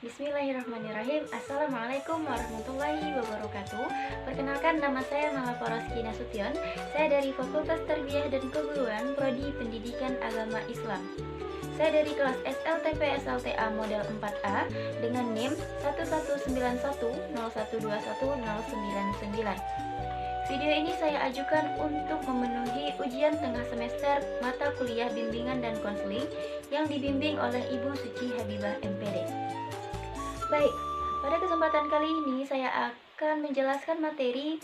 Bismillahirrahmanirrahim. Assalamualaikum warahmatullahi wabarakatuh. Perkenalkan, nama saya Mala Poroski Nasution. Saya dari Fakultas Tarbiyah dan Keguruan Prodi Pendidikan Agama Islam. Saya dari kelas SLTP SLTA model 4A dengan NIM 119101210999. Video ini saya ajukan untuk memenuhi ujian tengah semester mata kuliah bimbingan dan konseling yang dibimbing oleh Ibu Suci Habibah MPD. Baik, pada kesempatan kali ini saya akan menjelaskan materi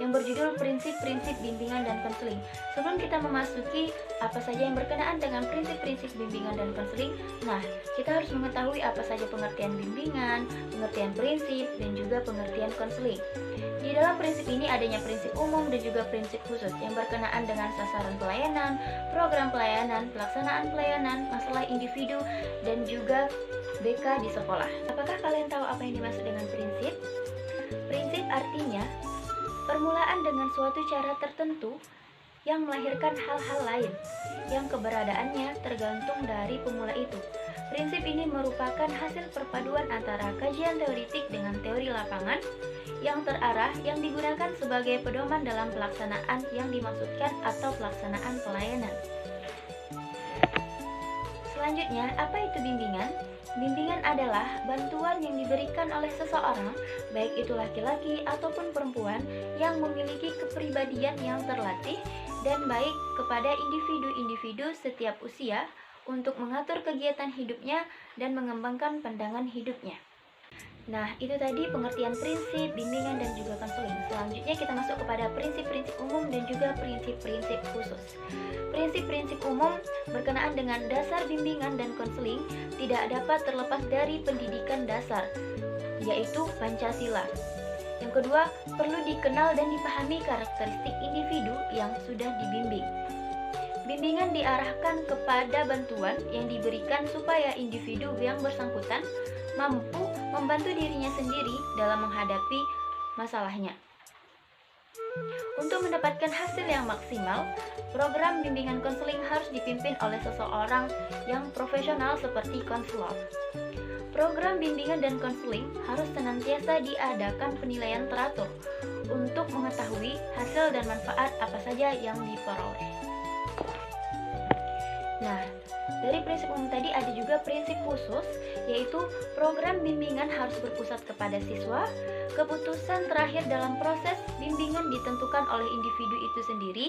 yang berjudul prinsip-prinsip bimbingan dan konseling. Sebelum kita memasuki apa saja yang berkenaan dengan prinsip-prinsip bimbingan dan konseling, kita harus mengetahui apa saja pengertian bimbingan, pengertian prinsip, dan juga pengertian konseling. Di dalam prinsip ini adanya prinsip umum dan juga prinsip khusus yang berkenaan dengan sasaran pelayanan, program pelayanan, pelaksanaan pelayanan, masalah individu, dan juga BK di sekolah. Apakah kalian tahu apa yang dimaksud dengan prinsip? Prinsip artinya permulaan dengan suatu cara tertentu yang melahirkan hal-hal lain yang keberadaannya tergantung dari pemula itu. Prinsip ini merupakan hasil perpaduan antara kajian teoritik dengan teori lapangan yang terarah yang digunakan sebagai pedoman dalam pelaksanaan yang dimaksudkan atau pelaksanaan pelayanan. Selanjutnya, apa itu bimbingan? Bimbingan adalah bantuan yang diberikan oleh seseorang, baik itu laki-laki ataupun perempuan, yang memiliki kepribadian yang terlatih dan baik kepada individu-individu setiap usia untuk mengatur kegiatan hidupnya dan mengembangkan pandangan hidupnya. Nah, itu tadi pengertian prinsip, bimbingan, dan juga konseling. Selanjutnya kita masuk kepada prinsip-prinsip umum dan juga prinsip-prinsip khusus. Prinsip-prinsip umum berkenaan dengan dasar bimbingan dan konseling tidak dapat terlepas dari pendidikan dasar, yaitu Pancasila. Yang kedua, perlu dikenal dan dipahami karakteristik individu yang sudah dibimbing. Bimbingan diarahkan kepada bantuan yang diberikan supaya individu yang bersangkutan mampu membantu dirinya sendiri dalam menghadapi masalahnya. Untuk mendapatkan hasil yang maksimal, program bimbingan konseling harus dipimpin oleh seseorang yang profesional seperti konselor. Program bimbingan dan konseling harus senantiasa diadakan penilaian teratur untuk mengetahui hasil dan manfaat apa saja yang diperoleh. Nah, dari prinsip umum tadi ada juga prinsip khusus, yaitu program bimbingan harus berpusat kepada siswa. Keputusan terakhir dalam proses bimbingan ditentukan oleh individu itu sendiri.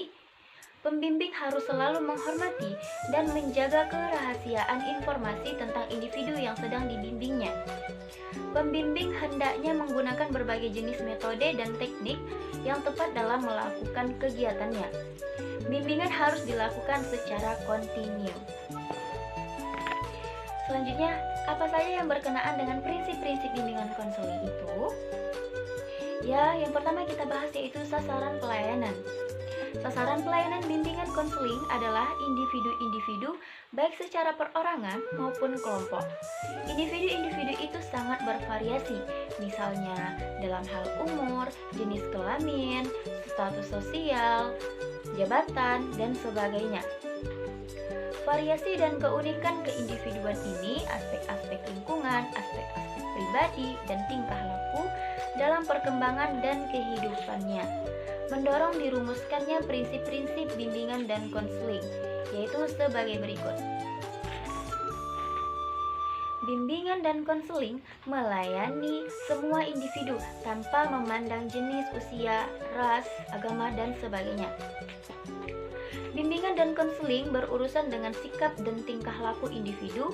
Pembimbing harus selalu menghormati dan menjaga kerahasiaan informasi tentang individu yang sedang dibimbingnya. Pembimbing hendaknya menggunakan berbagai jenis metode dan teknik yang tepat dalam melakukan kegiatannya. Bimbingan harus dilakukan secara kontinu. Selanjutnya, apa saja yang berkenaan dengan prinsip-prinsip bimbingan konseling itu? Ya, yang pertama kita bahas yaitu sasaran pelayanan. Sasaran pelayanan bimbingan konseling adalah individu-individu baik secara perorangan maupun kelompok. Individu-individu itu sangat bervariasi, misalnya dalam hal umur, jenis kelamin, status sosial, jabatan, dan sebagainya. Variasi dan keunikan keindividuan ini, aspek-aspek lingkungan, aspek-aspek pribadi, dan tingkah laku dalam perkembangan dan kehidupannya, mendorong dirumuskannya prinsip-prinsip bimbingan dan konseling, yaitu sebagai berikut. Bimbingan dan konseling melayani semua individu tanpa memandang jenis, usia, ras, agama, dan sebagainya. Bimbingan dan konseling berurusan dengan sikap dan tingkah laku individu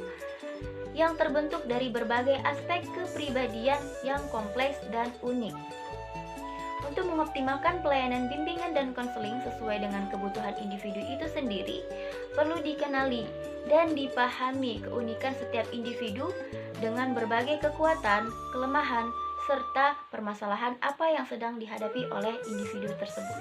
yang terbentuk dari berbagai aspek kepribadian yang kompleks dan unik. Untuk mengoptimalkan pelayanan bimbingan dan konseling sesuai dengan kebutuhan individu itu sendiri, perlu dikenali dan dipahami keunikan setiap individu dengan berbagai kekuatan, kelemahan, serta permasalahan apa yang sedang dihadapi oleh individu tersebut.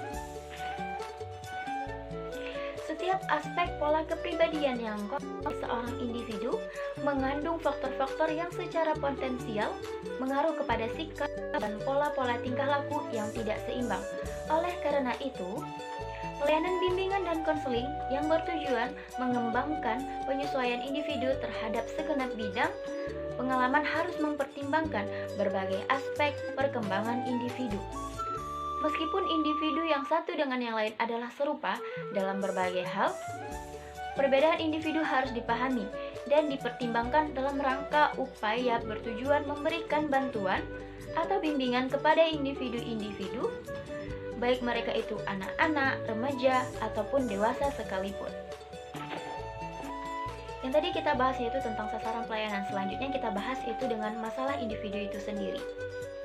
Setiap aspek pola kepribadian yang kompleks seorang individu mengandung faktor-faktor yang secara potensial mengaruh kepada sikap dan pola-pola tingkah laku yang tidak seimbang. Oleh karena itu, pelayanan bimbingan dan konseling yang bertujuan mengembangkan penyesuaian individu terhadap segenap bidang pengalaman harus mempertimbangkan berbagai aspek perkembangan individu. Meskipun individu yang satu dengan yang lain adalah serupa dalam berbagai hal, perbedaan individu harus dipahami dan dipertimbangkan dalam rangka upaya bertujuan memberikan bantuan atau bimbingan kepada individu-individu, baik mereka itu anak-anak, remaja, ataupun dewasa sekalipun. Yang tadi kita bahas yaitu tentang sasaran pelayanan. Selanjutnya kita bahas itu dengan masalah individu itu sendiri.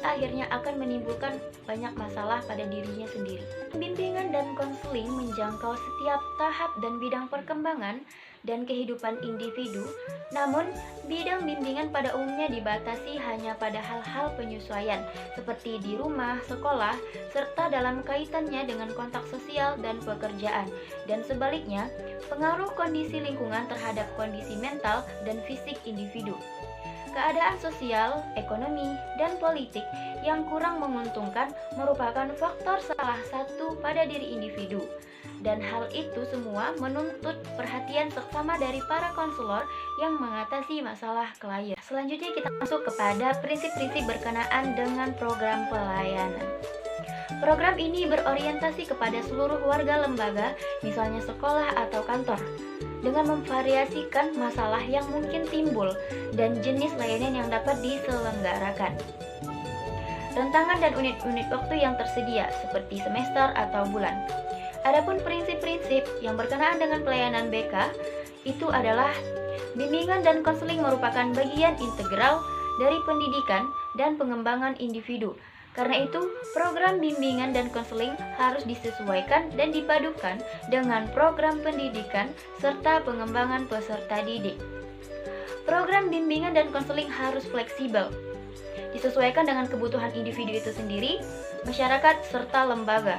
Akhirnya akan menimbulkan banyak masalah pada dirinya sendiri. Bimbingan dan konseling menjangkau setiap tahap dan bidang perkembangan dan kehidupan individu, namun bidang bimbingan pada umumnya dibatasi hanya pada hal-hal penyesuaian seperti di rumah, sekolah, serta dalam kaitannya dengan kontak sosial dan pekerjaan, dan sebaliknya pengaruh kondisi lingkungan terhadap kondisi mental dan fisik individu. Keadaan sosial, ekonomi, dan politik yang kurang menguntungkan merupakan faktor salah satu pada diri individu. Dan hal itu semua menuntut perhatian seksama dari para konselor yang mengatasi masalah klien. Selanjutnya kita masuk kepada prinsip-prinsip berkenaan dengan program pelayanan. Program ini berorientasi kepada seluruh warga lembaga, misalnya sekolah atau kantor, dengan memvariasikan masalah yang mungkin timbul dan jenis layanan yang dapat diselenggarakan. Rentangan dan unit-unit waktu yang tersedia seperti semester atau bulan. Adapun prinsip-prinsip yang berkenaan dengan pelayanan BK itu adalah bimbingan dan konseling merupakan bagian integral dari pendidikan dan pengembangan individu. Karena itu, program bimbingan dan konseling harus disesuaikan dan dipadukan dengan program pendidikan serta pengembangan peserta didik. Program bimbingan dan konseling harus fleksibel, disesuaikan dengan kebutuhan individu itu sendiri, masyarakat, serta lembaga.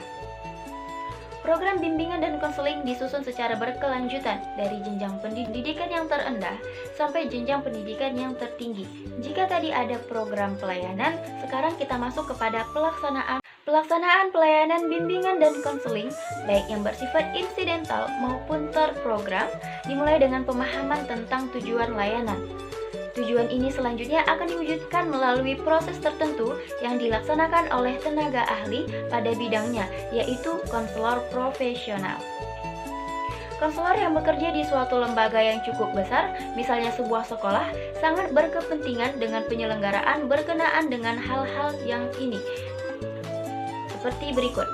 Program bimbingan dan konseling disusun secara berkelanjutan dari jenjang pendidikan yang terendah sampai jenjang pendidikan yang tertinggi. Jika tadi ada program pelayanan, sekarang kita masuk kepada pelaksanaan pelayanan bimbingan dan konseling, baik yang bersifat insidental maupun terprogram, dimulai dengan pemahaman tentang tujuan layanan. Tujuan ini selanjutnya akan diwujudkan melalui proses tertentu yang dilaksanakan oleh tenaga ahli pada bidangnya, yaitu konselor profesional. Konselor yang bekerja di suatu lembaga yang cukup besar, misalnya sebuah sekolah, sangat berkepentingan dengan penyelenggaraan berkenaan dengan hal-hal yang ini, seperti berikut.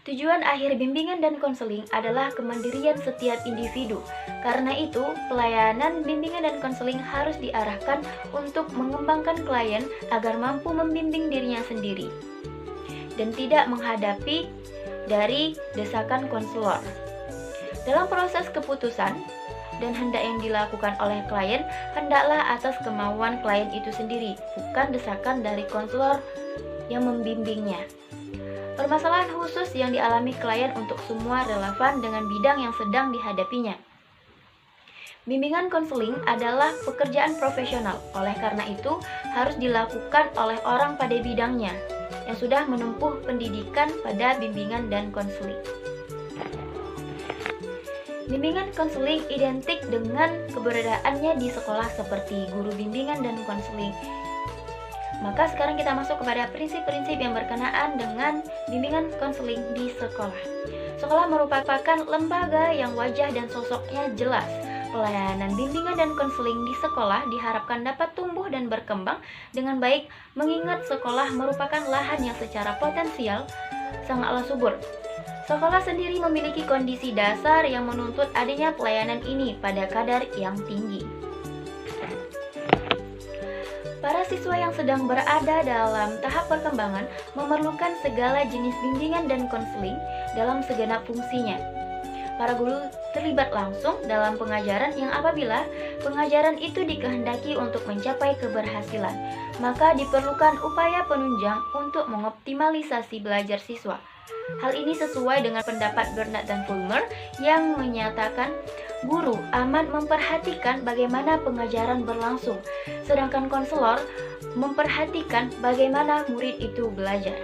Tujuan akhir bimbingan dan konseling adalah kemandirian setiap individu. Karena itu, pelayanan bimbingan dan konseling harus diarahkan untuk mengembangkan klien agar mampu membimbing dirinya sendiri dan tidak menghadapi dari desakan konselor. Dalam proses keputusan dan hendak yang dilakukan oleh klien, hendaklah atas kemauan klien itu sendiri, bukan desakan dari konselor yang membimbingnya. Permasalahan khusus yang dialami klien untuk semua relevan dengan bidang yang sedang dihadapinya. Bimbingan konseling adalah pekerjaan profesional, oleh karena itu harus dilakukan oleh orang pada bidangnya yang sudah menempuh pendidikan pada bimbingan dan konseling. Bimbingan konseling identik dengan keberadaannya di sekolah seperti guru bimbingan dan konseling. Maka sekarang kita masuk kepada prinsip-prinsip yang berkenaan dengan bimbingan konseling di sekolah. Sekolah merupakan lembaga yang wajah dan sosoknya jelas. Pelayanan bimbingan dan konseling di sekolah diharapkan dapat tumbuh dan berkembang dengan baik, mengingat sekolah merupakan lahan yang secara potensial sangatlah subur. Sekolah sendiri memiliki kondisi dasar yang menuntut adanya pelayanan ini pada kadar yang tinggi. Para siswa yang sedang berada dalam tahap perkembangan memerlukan segala jenis bimbingan dan konseling dalam segenap fungsinya. Para guru terlibat langsung dalam pengajaran yang apabila pengajaran itu dikehendaki untuk mencapai keberhasilan, maka diperlukan upaya penunjang untuk mengoptimalisasi belajar siswa. Hal ini sesuai dengan pendapat Bernard dan Fulmer yang menyatakan guru amat memperhatikan bagaimana pengajaran berlangsung, sedangkan konselor memperhatikan bagaimana murid itu belajar.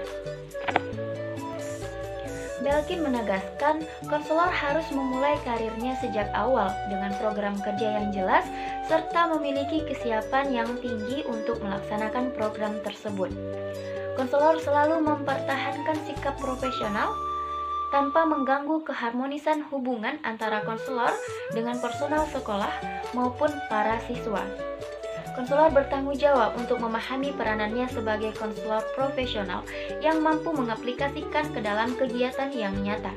Belkin menegaskan konselor harus memulai karirnya sejak awal dengan program kerja yang jelas serta memiliki kesiapan yang tinggi untuk melaksanakan program tersebut. Konselor selalu mempertahankan sikap profesional tanpa mengganggu keharmonisan hubungan antara konselor dengan personal sekolah maupun para siswa. Konselor bertanggung jawab untuk memahami peranannya sebagai konselor profesional yang mampu mengaplikasikan ke dalam kegiatan yang nyata.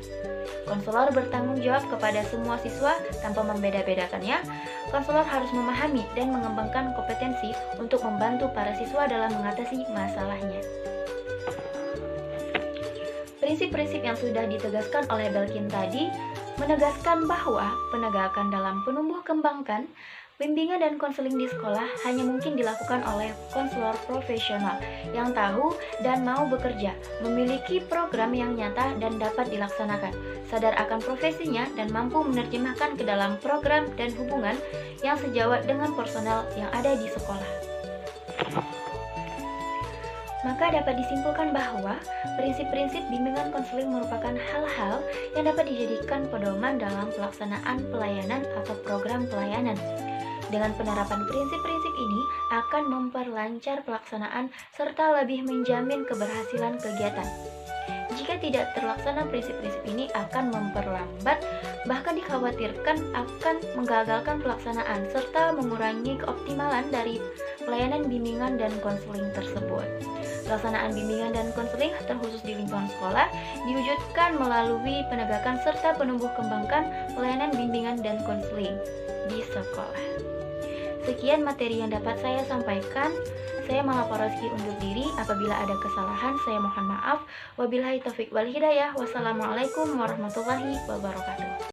Konselor bertanggung jawab kepada semua siswa tanpa membeda-bedakannya. Konselor harus memahami dan mengembangkan kompetensi untuk membantu para siswa dalam mengatasi masalahnya. Prinsip-prinsip yang sudah ditegaskan oleh Belkin tadi menegaskan bahwa penegakan dalam penumbuh kembangkan bimbingan dan konseling di sekolah hanya mungkin dilakukan oleh konselor profesional yang tahu dan mau bekerja, memiliki program yang nyata dan dapat dilaksanakan, sadar akan profesinya dan mampu menerjemahkan ke dalam program dan hubungan yang sejawat dengan personel yang ada di sekolah. Maka dapat disimpulkan bahwa prinsip-prinsip bimbingan konseling merupakan hal-hal yang dapat dijadikan pedoman dalam pelaksanaan pelayanan atau program pelayanan. Dengan penerapan prinsip-prinsip ini akan memperlancar pelaksanaan serta lebih menjamin keberhasilan kegiatan. Jika tidak terlaksana prinsip-prinsip ini akan memperlambat, bahkan dikhawatirkan akan menggagalkan pelaksanaan serta mengurangi keoptimalan dari pelayanan bimbingan dan konseling tersebut. Pelaksanaan bimbingan dan konseling terkhusus di lingkungan sekolah diwujudkan melalui penegakan serta penumbuh kembangkan pelayanan bimbingan dan konseling di sekolah. Sekian materi yang dapat saya sampaikan. Saya Malapa Roski undur diri. Apabila ada kesalahan, saya mohon maaf. Wabillahi taufiq wal hidayah. Wassalamualaikum warahmatullahi wabarakatuh.